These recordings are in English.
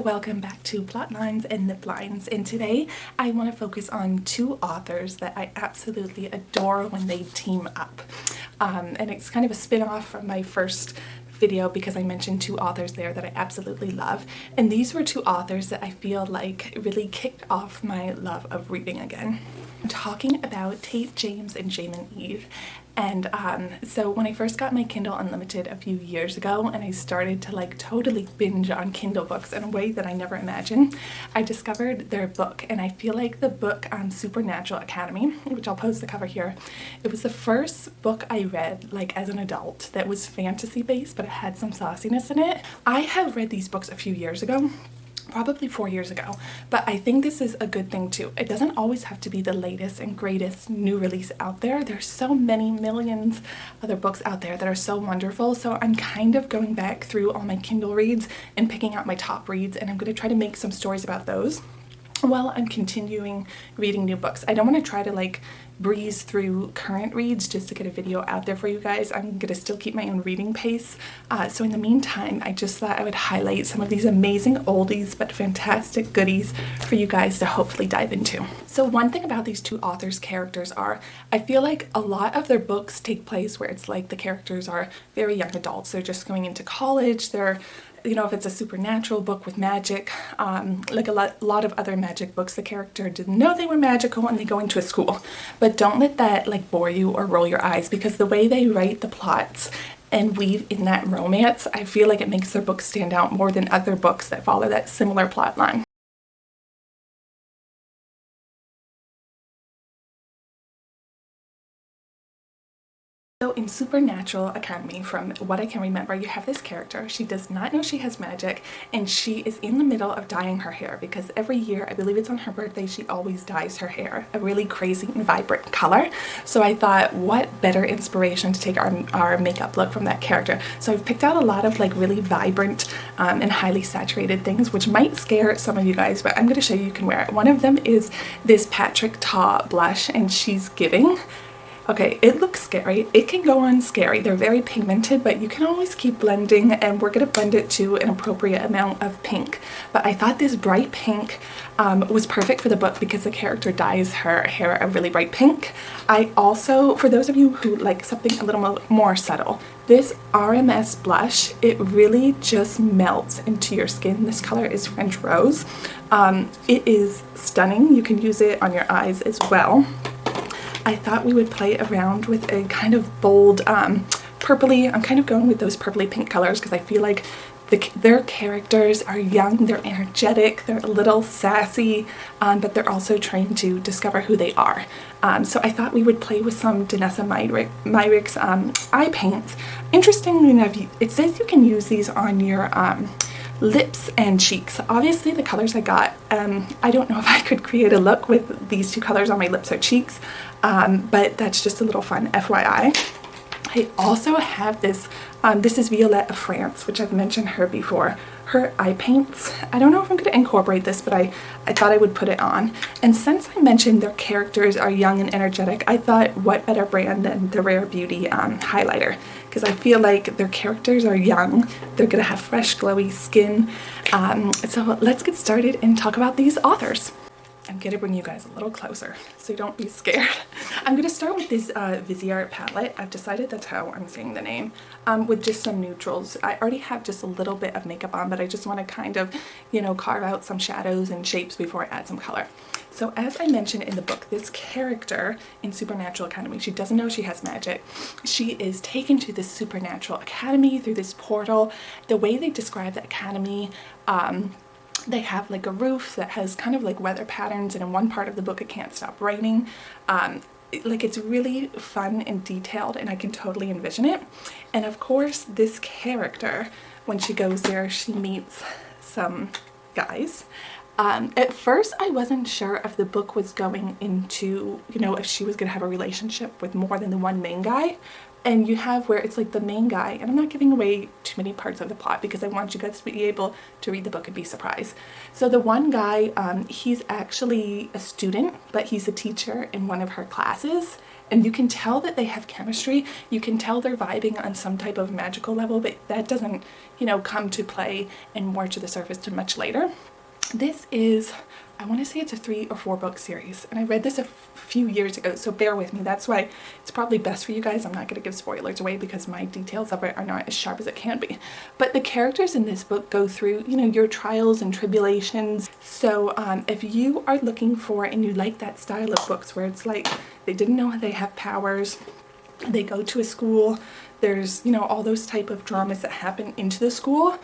welcome back to Plotlines and Niplines, and today I want to focus on two authors that I absolutely adore when they team up. And it's kind of a spin-off from my first video because I mentioned two authors there that I absolutely love, and these were two authors that I feel like really kicked off my love of reading again. I'm talking about Tate, James, and Jaymin Eve. And so when I first got my Kindle Unlimited a few years ago and I started to like totally binge on Kindle books in a way that I never imagined, I discovered their book, and I feel like the book Supernatural Academy, which I'll post the cover here, it was the first book I read like as an adult that was fantasy based but it had some sauciness in it. I have read these books a few years ago, probably 4 years ago, but I think this is a good thing too. It doesn't always have to be the latest and greatest new release out there. There's so many millions other books out there that are so wonderful, so I'm kind of going back through all my Kindle reads and picking out my top reads, and I'm going to try to make some stories about those while I'm continuing reading new books. I don't want to try to like breeze through current reads just to get a video out there for you guys. I'm gonna still keep my own reading pace. So in the meantime, I just thought I would highlight some of these amazing oldies but fantastic goodies for you guys to hopefully dive into. So one thing about these two authors' characters are, I feel like a lot of their books take place where it's like the characters are very young adults. They're just going into college. They're, you know, if it's a supernatural book with magic, like a lot of other magic books, the character didn't know they were magical and they go into a school. But don't let that like bore you or roll your eyes, because the way they write the plots and weave in that romance, I feel like it makes their books stand out more than other books that follow that similar plot line. So in Supernatural Academy, from what I can remember, you have this character. She does not know she has magic, and she is in the middle of dyeing her hair because every year, I believe it's on her birthday, she always dyes her hair a really crazy and vibrant color. So I thought, what better inspiration to take our makeup look from that character. So I've picked out a lot of like really vibrant and highly saturated things, which might scare some of you guys, but I'm going to show you can wear it. One of them is this Patrick Ta blush, and she's giving. Okay, it looks scary. It can go on scary. They're very pigmented, but you can always keep blending, and we're going to blend it to an appropriate amount of pink. But I thought this bright pink was perfect for the book because the character dyes her hair a really bright pink. I also, for those of you who like something a little more subtle, this RMS blush, it really just melts into your skin. This color is French Rose. It is stunning. You can use it on your eyes as well. I thought we would play around with a kind of bold purpley. I'm kind of going with those purpley pink colors because I feel like their characters are young, they're energetic, they're a little sassy, but they're also trying to discover who they are. So I thought we would play with some Danessa Myricks eye paints. Interestingly enough, it says you can use these on your lips and cheeks. Obviously the colors I got, I don't know if I could create a look with these two colors on my lips or cheeks, but that's just a little fun FYI. I also have this, this is Violette of France, which I've mentioned her before. Her eye paints, I don't know if I'm going to incorporate this, but I thought I would put it on. And since I mentioned their characters are young and energetic, I thought what better brand than the Rare Beauty highlighter, because I feel like their characters are young, they're going to have fresh glowy skin. So let's get started and talk about these authors. I'm going to bring you guys a little closer, so don't be scared. I'm going to start with this Viseart palette. I've decided that's how I'm saying the name, with just some neutrals. I already have just a little bit of makeup on, but I just want to kind of, you know, carve out some shadows and shapes before I add some color. So as I mentioned in the book, this character in Supernatural Academy, she doesn't know she has magic. She is taken to this Supernatural Academy through this portal. The way they describe the academy, they have like a roof that has kind of like weather patterns, and in one part of the book it can't stop raining. Like it's really fun and detailed, and I can totally envision it. And of course this character, when she goes there, she meets some guys. At first I wasn't sure if the book was going into, you know, if she was gonna have a relationship with more than the one main guy. And you have where it's like the main guy, and I'm not giving away too many parts of the plot because I want you guys to be able to read the book and be surprised. So the one guy, he's actually a student, but he's a teacher in one of her classes, and you can tell that they have chemistry. You can tell they're vibing on some type of magical level, but that doesn't, you know, come to play and more to the surface till much later. This is, I want to say it's a 3 or 4 book series, and I read this a few years ago, so bear with me. That's why it's probably best for you guys. I'm not going to give spoilers away because my details of it are not as sharp as it can be. But the characters in this book go through, you know, your trials and tribulations. So if you are looking for and you like that style of books where it's like they didn't know they have powers, they go to a school, there's, you know, all those type of dramas that happen into the school,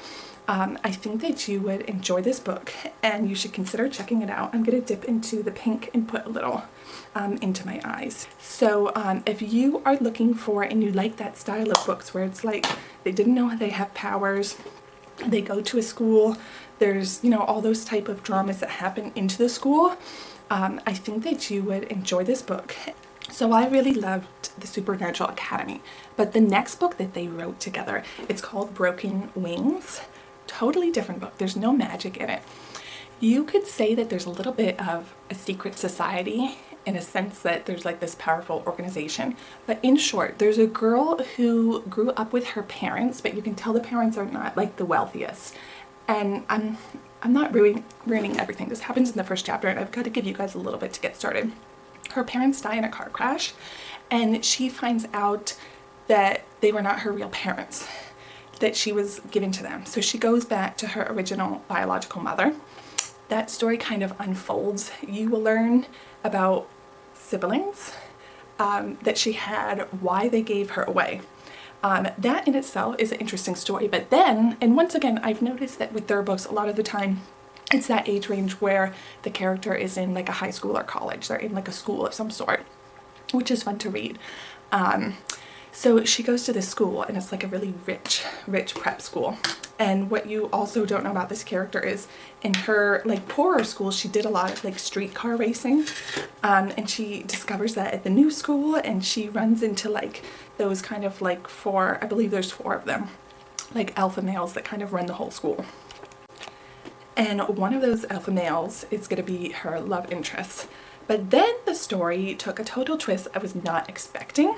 I think that you would enjoy this book and you should consider checking it out. I'm going to dip into the pink and put a little into my eyes. So if you are looking for and you like that style of books where it's like they didn't know they have powers, they go to a school, there's, you know, all those type of dramas that happen into the school, I think that you would enjoy this book. So I really loved the Supernatural Academy, but the next book that they wrote together, it's called Broken Wings. Totally different book. There's no magic in it. You could say that there's a little bit of a secret society in a sense that there's like this powerful organization. But in short, there's a girl who grew up with her parents, but you can tell the parents are not like the wealthiest. And I'm not ruining everything. This happens in the first chapter, and I've got to give you guys a little bit to get started. Her parents die in a car crash, and she finds out that they were not her real parents, that she was given to them. So she goes back to her original biological mother. That story kind of unfolds. You will learn about siblings that she had, why they gave her away. That in itself is an interesting story. But then, and once again, I've noticed that with their books, a lot of the time, it's that age range where the character is in like a high school or college. They're in like a school of some sort, which is fun to read. So she goes to this school, and it's like a really rich prep school. And what you also don't know about this character is in her like poorer school, she did a lot of like streetcar racing. And she discovers that at the new school, and she runs into like those kind of like 4, I believe there's 4 of them, like alpha males that kind of run the whole school. And one of those alpha males is going to be her love interest. But then the story took a total twist I was not expecting.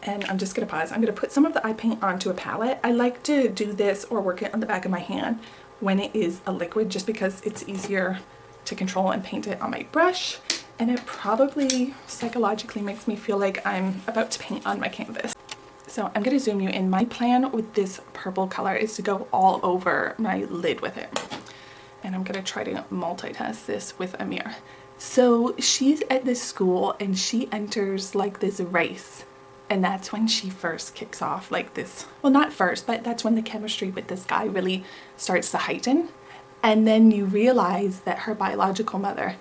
And I'm just going to pause. I'm going to put some of the eye paint onto a palette. I like to do this or work it on the back of my hand when it is a liquid, just because it's easier to control and paint it on my brush. And it probably psychologically makes me feel like I'm about to paint on my canvas. So I'm going to zoom you in. My plan with this purple color is to go all over my lid with it. And I'm going to try to multitask this with a mirror. So she's at this school, and she enters like this race. And that's when she first kicks off like this, well, not first, but that's when the chemistry with this guy really starts to heighten. And then you realize that her biological mother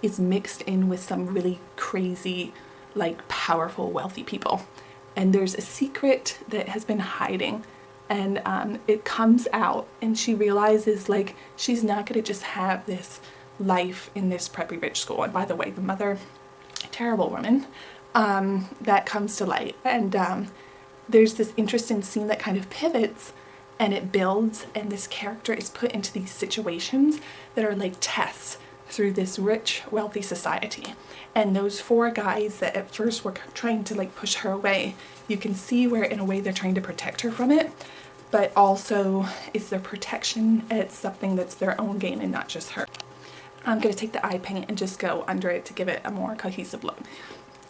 is mixed in with some really crazy, like powerful, wealthy people. And there's a secret that has been hiding, and it comes out, and she realizes like she's not going to just have this life in this preppy rich school. And by the way, the mother, terrible woman. That comes to light, and there's this interesting scene that kind of pivots, and it builds, and this character is put into these situations that are like tests through this rich, wealthy society. And those 4 guys that at first were trying to like push her away, you can see where in a way they're trying to protect her from it, but also is their protection at something that's their own gain and not just her. I'm going to take the eye paint and just go under it to give it a more cohesive look.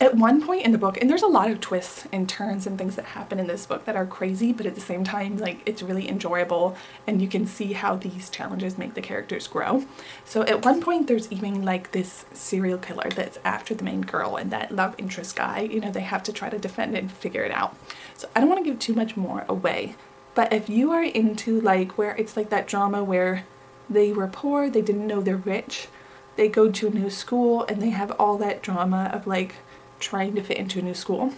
At one point in the book, and there's a lot of twists and turns and things that happen in this book that are crazy, but at the same time, like, it's really enjoyable, and you can see how these challenges make the characters grow. So at one point, there's even like this serial killer that's after the main girl, and that love interest guy, you know, they have to try to defend and figure it out. So I don't want to give too much more away, but if you are into like where it's like that drama where they were poor, they didn't know they're rich, they go to a new school, and they have all that drama of like trying to fit into a new school,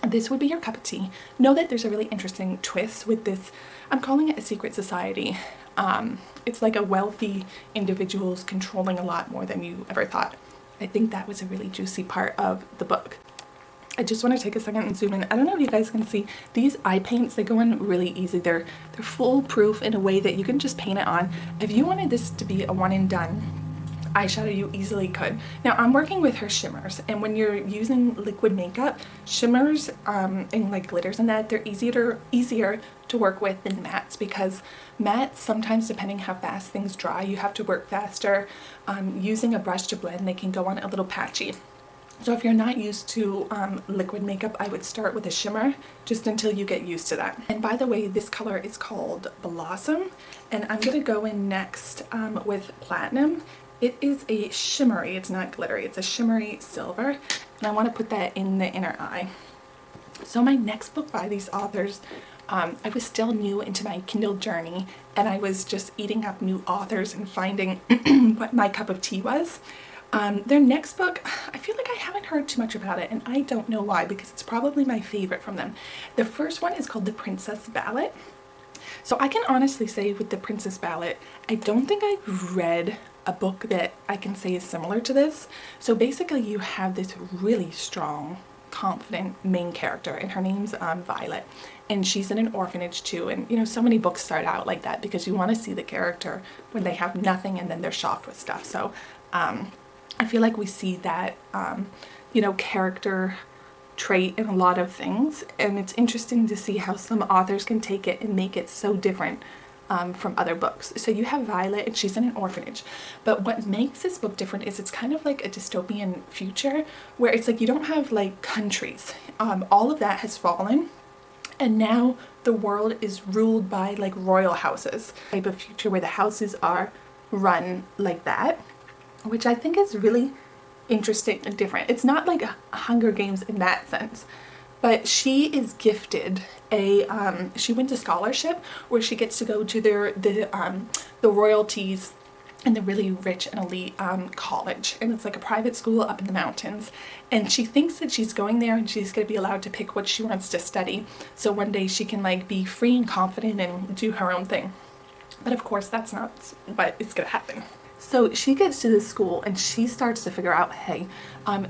this would be your cup of tea. Know that there's a really interesting twist with this. I'm calling it a secret society. It's like a wealthy individuals controlling a lot more than you ever thought. I think that was a really juicy part of the book. I just want to take a second and zoom in. I don't know if you guys can see these eye paints, they go in really easy. They're foolproof in a way that you can just paint it on. If you wanted this to be a one and done, eyeshadow you easily could. Now I'm working with her shimmers, and when you're using liquid makeup, shimmers and like glitters and that, they're easier to work with than mattes, because mattes, sometimes depending how fast things dry, you have to work faster. Using a brush to blend, they can go on a little patchy. So if you're not used to liquid makeup, I would start with a shimmer just until you get used to that. And by the way, this color is called Blossom, and I'm going to go in next with Platinum. It is a shimmery, it's not glittery, it's a shimmery silver, and I want to put that in the inner eye. So my next book by these authors, I was still new into my Kindle journey, and I was just eating up new authors and finding what my cup of tea was. Their next book, I feel like I haven't heard too much about it, and I don't know why, because it's probably my favorite from them. The first one is called The Princess Ballot. So I can honestly say with The Princess Ballot, I don't think I've read a book that I can say is similar to this. So basically you have this really strong, confident main character, and her name's Violet, and she's in an orphanage too. And you know, so many books start out like that because you want to see the character when they have nothing and then they're shocked with stuff. So I feel like we see that you know, character trait in a lot of things, and it's interesting to see how some authors can take it and make it so different from other books. So you have Violet, and she's in an orphanage, but what makes this book different is it's kind of like a dystopian future where it's like you don't have like countries. All of that has fallen, and now the world is ruled by like royal houses, type of future where the houses are run like that, which I think is really interesting and different. It's not like Hunger Games in that sense, but she is gifted a she wins a scholarship where she gets to go to the royalties and the really rich and elite college, and it's like a private school up in the mountains, and she thinks that she's going there and she's going to be allowed to pick what she wants to study, so one day she can like be free and confident and do her own thing. But of course that's not what is going to happen. So she gets to this school and she starts to figure out, hey,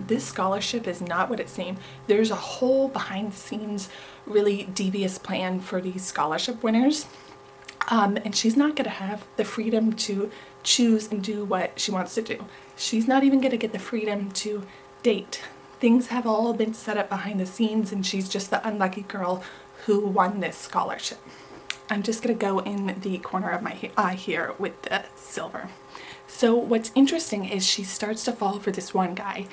this scholarship is not what it seemed. There's a whole behind the scenes really devious plan for these scholarship winners, and she's not going to have the freedom to choose and do what she wants to do. She's not even going to get the freedom to date. Things have all been set up behind the scenes, and she's just the unlucky girl who won this scholarship. I'm just going to go in the corner of my eye here with the silver. So what's interesting is she starts to fall for this one guy,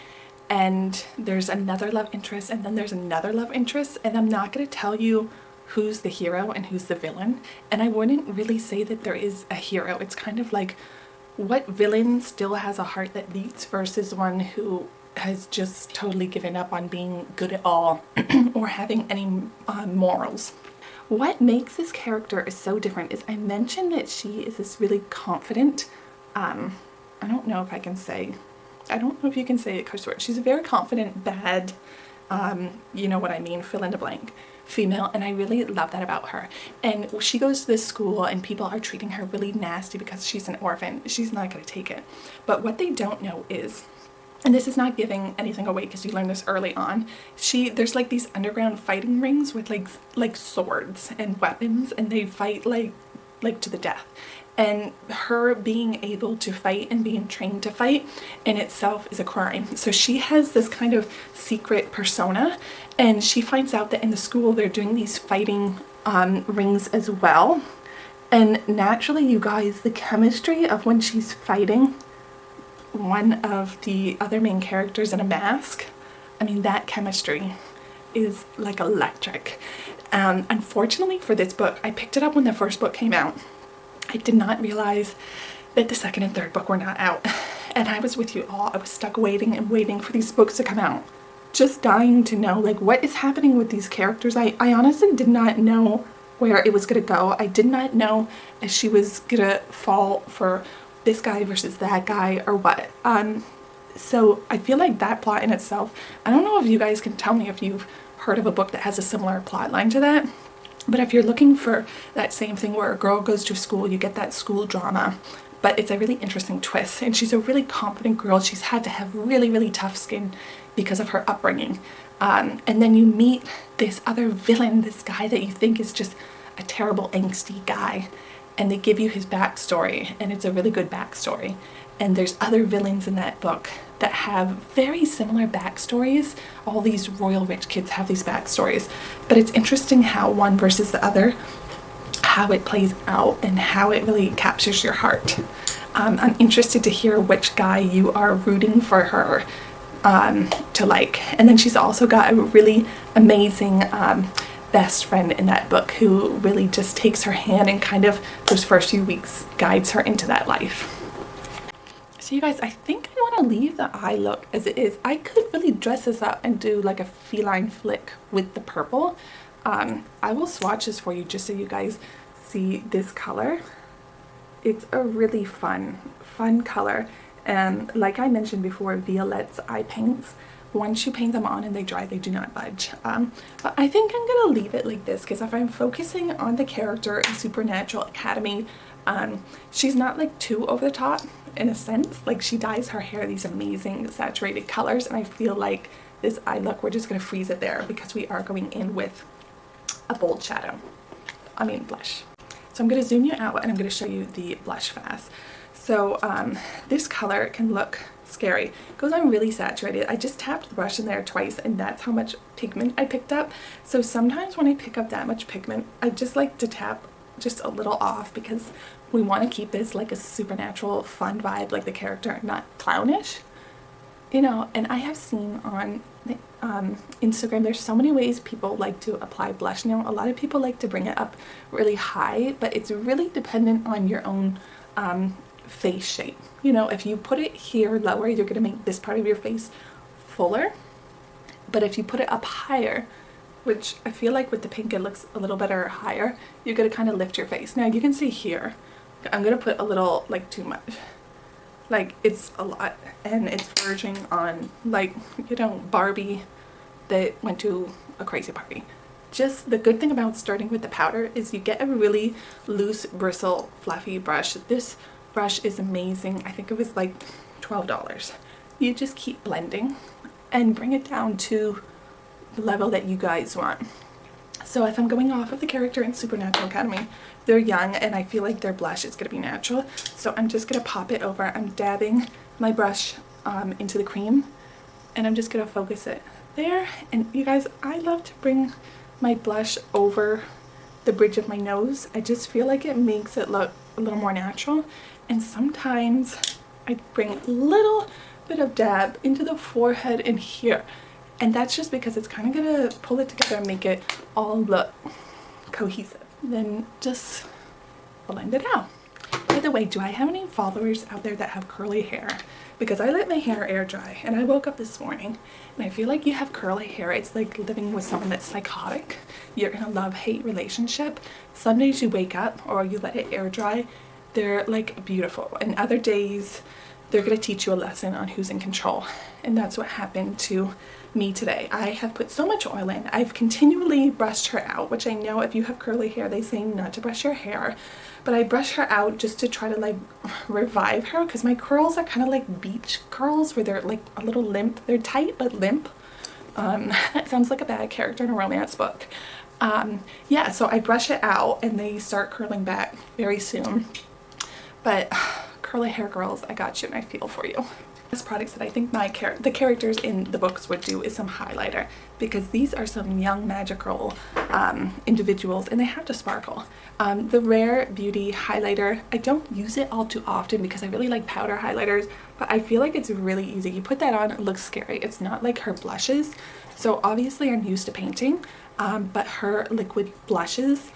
and there's another love interest, and then there's another love interest, and I'm not going to tell you who's the hero and who's the villain, and I wouldn't really say that there is a hero. It's kind of like, what villain still has a heart that beats versus one who has just totally given up on being good at all or having any morals. What makes this character so different is I mentioned that she is this really confident, I don't know if I can say, I don't know if you can say a curse word. She's a very confident, bad, you know what I mean, fill in the blank, female, and I really love that about her. And she goes to this school and people are treating her really nasty because she's an orphan. She's not going to take it. But what they don't know is, and this is not giving anything away because you learn this early on, there's like these underground fighting rings with like swords and weapons, and they fight like to the death. And her being able to fight and being trained to fight in itself is a crime. So she has this kind of secret persona, and she finds out that in the school they're doing these fighting rings as well. And naturally, you guys, the chemistry of when she's fighting one of the other main characters in a mask, I mean, that chemistry is like electric. Unfortunately for this book, I picked it up when the first book came out. I did not realize that the second and third book were not out, and I was with you all. I was stuck waiting and waiting for these books to come out, just dying to know like what is happening with these characters. I honestly did not know where it was gonna go. I did not know if she was gonna fall for this guy versus that guy or what. So I feel like that plot in itself, I don't know if you guys can tell me if you've heard of a book that has a similar plot line to that. But if you're looking for that same thing where a girl goes to school, you get that school drama, but it's a really interesting twist. And she's a really confident girl. She's had to have really, really tough skin because of her upbringing. And then you meet this other villain, this guy that you think is just a terrible, angsty guy. And they give you his backstory, and it's a really good backstory. and there's other villains in that book that have very similar backstories. All these royal rich kids have these backstories, but it's interesting how one versus the other, how it plays out and how it really captures your heart. I'm interested to hear which guy you are rooting for her to like. And then she's also got a really amazing best friend in that book who really just takes her hand and kind of those first few weeks guides her into that life. So you guys, I think I want to leave the eye look as it is. I could really dress this up and do like a feline flick with the purple. I will swatch this for you just so you guys see this color. It's a really fun color, and like I mentioned before, Violet's eye paints, once you paint them on and they dry, they do not budge. But I think I'm gonna leave it like this because if I'm focusing on the character in Supernatural Academy, she's not like too over the top in a sense. Like, she dyes her hair these amazing saturated colors, and I feel like this eye look, we're just gonna freeze it there because we are going in with a bold shadow. I mean blush. So I'm going to zoom you out and I'm going to show you the blush fast. So this color can look scary. It goes on really saturated. I just tapped the brush in there twice and that's how much pigment I picked up. So sometimes when I pick up that much pigment, I just like to tap just a little off because we want to keep this like a supernatural fun vibe, like the character, not clownish. You know, and I have seen on Instagram, there's so many ways people like to apply blush now. A lot of people like to bring it up really high, but it's really dependent on your own face shape. You know, if you put it here lower, you're going to make this part of your face fuller. But if you put it up higher, which I feel like with the pink it looks a little better higher, you're going to kind of lift your face. Now you can see here, I'm going to put a little, like, too much. Like, it's a lot, and it's verging on, like, you know, Barbie that went to a crazy party. Just the good thing about starting with the powder is you get a really loose, bristle, fluffy brush. This brush is amazing. I think it was like $12. You just keep blending and bring it down to the level that you guys want. So if I'm going off of the character in Supernatural Academy, they're young and I feel like their blush is going to be natural. So I'm just going to pop it over. I'm dabbing my brush into the cream and I'm just going to focus it there. And you guys, I love to bring my blush over the bridge of my nose. I just feel like it makes it look a little more natural. And sometimes I bring a little bit of dab into the forehead and here. And that's just because it's kind of going to pull it together and make it all look cohesive. Then just blend it out. By the way, do I have any followers out there that have curly hair? Because I let my hair air dry and I woke up this morning and I feel like you have curly hair. It's like living with someone that's psychotic. You're in a love-hate relationship. Some days you wake up or you let it air dry, they're like beautiful. And other days they're going to teach you a lesson on who's in control. And that's what happened to me today. I have put so much oil in. I've continually brushed her out, which I know if you have curly hair, they say not to brush your hair. But I brush her out just to try to like revive her because my curls are kind of like beach curls where they're like a little limp. They're tight but limp. That sounds like a bad character in a romance book. Yeah, so I brush it out and they start curling back very soon. But curly hair girls, I got you and I feel for you. Products that I think the characters in the books would do is some highlighter because these are some young magical individuals and they have to sparkle. The Rare Beauty highlighter, I don't use it all too often because I really like powder highlighters, but I feel like it's really easy. You put that on, it looks scary. It's not like her blushes. So obviously I'm used to painting, but her liquid blushes,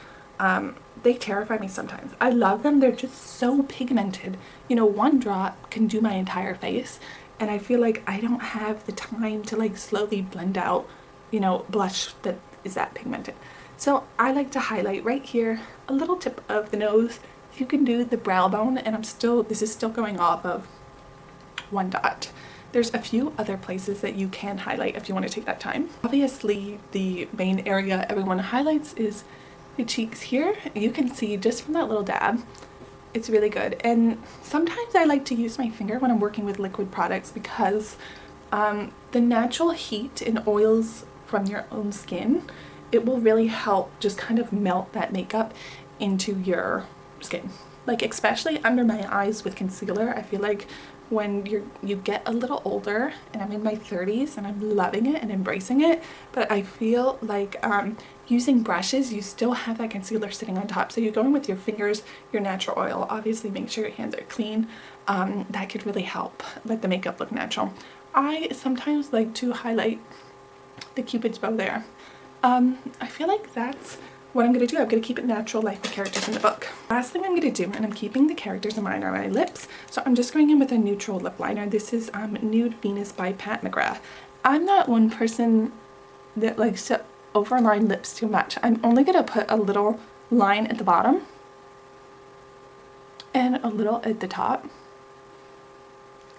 they terrify me sometimes. I love them. They're just so pigmented. You know, one drop can do my entire face and I feel like I don't have the time to like slowly blend out, you know, blush that is that pigmented. So I like to highlight right here, a little tip of the nose. You can do the brow bone and this is still going off of one dot. There's a few other places that you can highlight if you want to take that time. Obviously the main area everyone highlights is the cheeks here. You can see just from that little dab, it's really good. And sometimes I like to use my finger when I'm working with liquid products because the natural heat and oils from your own skin, it will really help just kind of melt that makeup into your skin. like especially under my eyes with concealer. I feel like when you get a little older, and I'm in my 30s and I'm loving it and embracing it, but I feel like using brushes, you still have that concealer sitting on top. So you're going with your fingers, your natural oil. Obviously make sure your hands are clean. That could really help let the makeup look natural. I sometimes like to highlight the Cupid's bow there. I feel like that's what I'm going to do. I'm going to keep it natural like the characters in the book. Last thing I'm going to do, and I'm keeping the characters in mind, are my lips. So I'm just going in with a neutral lip liner. This is Nude Venus by Pat McGrath. I'm not one person that likes to overline lips too much. I'm only going to put a little line at the bottom and a little at the top.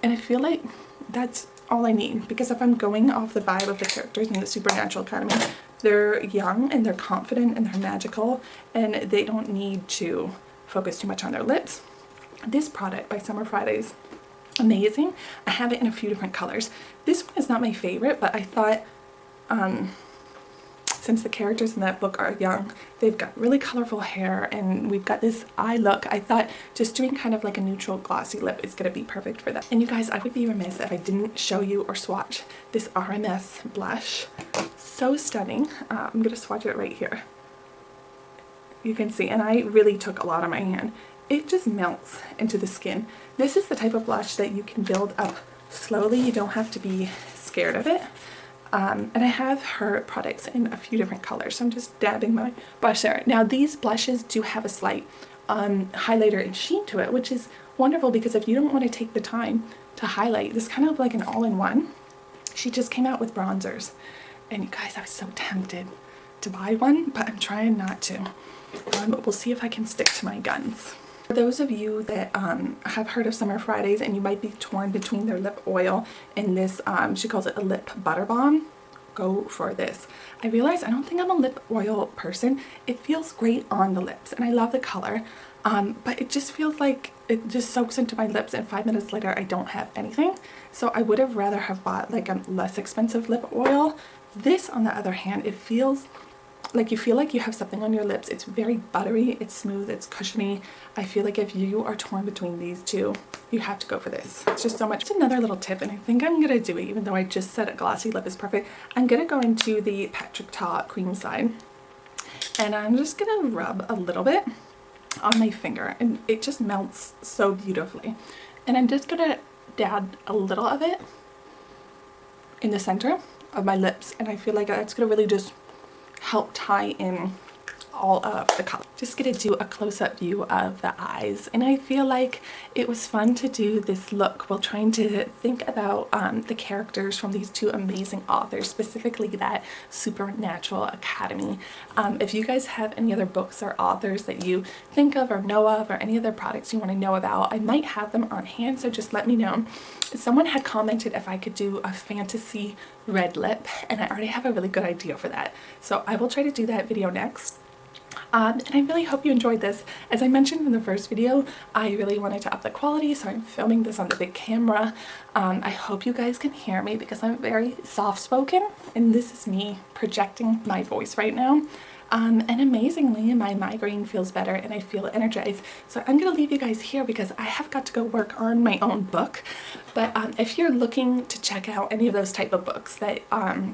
And I feel like that's all I need, because if I'm going off the vibe of the characters in the Supernatural Academy, they're young and they're confident and they're magical, and they don't need to focus too much on their lips. This product by Summer Fridays, amazing. I have it in a few different colors. This one is not my favorite, but I thought since the characters in that book are young, they've got really colorful hair and we've got this eye look, I thought just doing kind of like a neutral glossy lip is going to be perfect for that. And you guys, I would be remiss if I didn't show you or swatch this RMS blush. So stunning. I'm going to swatch it right here. You can see, and I really took a lot on my hand. It just melts into the skin. This is the type of blush that you can build up slowly. You don't have to be scared of it. And I have her products in a few different colors, so I'm just dabbing my blush there. Now these blushes do have a slight highlighter and sheen to it, which is wonderful, because if you don't want to take the time to highlight, this is kind of like an all-in-one. She just came out with bronzers, and you guys, I was so tempted to buy one, but I'm trying not to. We'll see if I can stick to my guns. For those of you that have heard of Summer Fridays and you might be torn between their lip oil and this, she calls it a lip butter balm, go for this. I realize I don't think I'm a lip oil person. It feels great on the lips and I love the color, but it just feels like it just soaks into my lips and 5 minutes later I don't have anything. So I would have rather have bought like a less expensive lip oil. This, on the other hand, it feels like you feel like you have something on your lips. It's very buttery, it's smooth, it's cushiony. I feel like if you are torn between these two, you have to go for this. It's just so much. It's another little tip, and I think I'm gonna do it, even though I just said a glossy lip is perfect. I'm gonna go into the Patrick Ta cream side, and I'm just gonna rub a little bit on my finger, and it just melts so beautifully. And I'm just gonna dab a little of it in the center of my lips, and I feel like that's gonna really just help tie in all of the color. Just gonna do a close-up view of the eyes, and I feel like it was fun to do this look while trying to think about the characters from these two amazing authors, specifically that Supernatural Academy. If you guys have any other books or authors that you think of or know of, or any other products you want to know about, I might have them on hand, so just let me know. Someone had commented if I could do a fantasy red lip, and I already have a really good idea for that, so I will try to do that video next. And I really hope you enjoyed this. As I mentioned in the first video, I really wanted to up the quality, so I'm filming this on the big camera. I hope you guys can hear me because I'm very soft-spoken, and this is me projecting my voice right now. And amazingly, my migraine feels better and I feel energized. So I'm going to leave you guys here because I have got to go work on my own book. But if you're looking to check out any of those type of books that,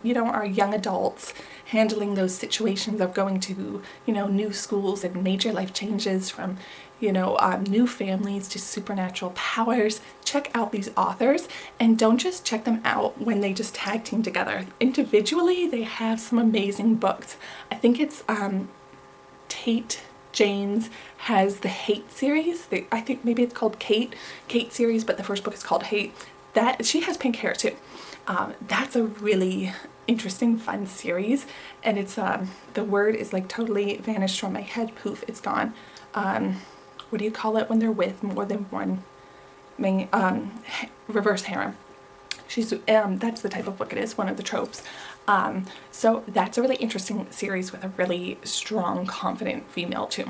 you know, are young adults handling those situations of going to, you know, new schools and major life changes, from, you know, new families to supernatural powers, check out these authors, and don't just check them out when they just tag team together. Individually, they have some amazing books. I think it's Tate James has the Hate series. I think maybe it's called Kate series, but the first book is called Hate. That she has pink hair too. That's a really interesting, fun series, and it's the word is like totally vanished from my head. Poof, it's gone. What do you call it when they're with more than one main, reverse harem? She's that's the type of book it is, one of the tropes. So that's a really interesting series with a really strong, confident female too.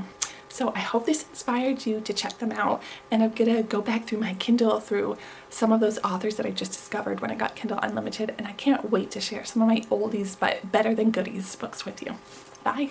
So I hope this inspired you to check them out, and I'm gonna go back through my Kindle through some of those authors that I just discovered when I got Kindle Unlimited, and I can't wait to share some of my oldies but better than goodies books with you. Bye!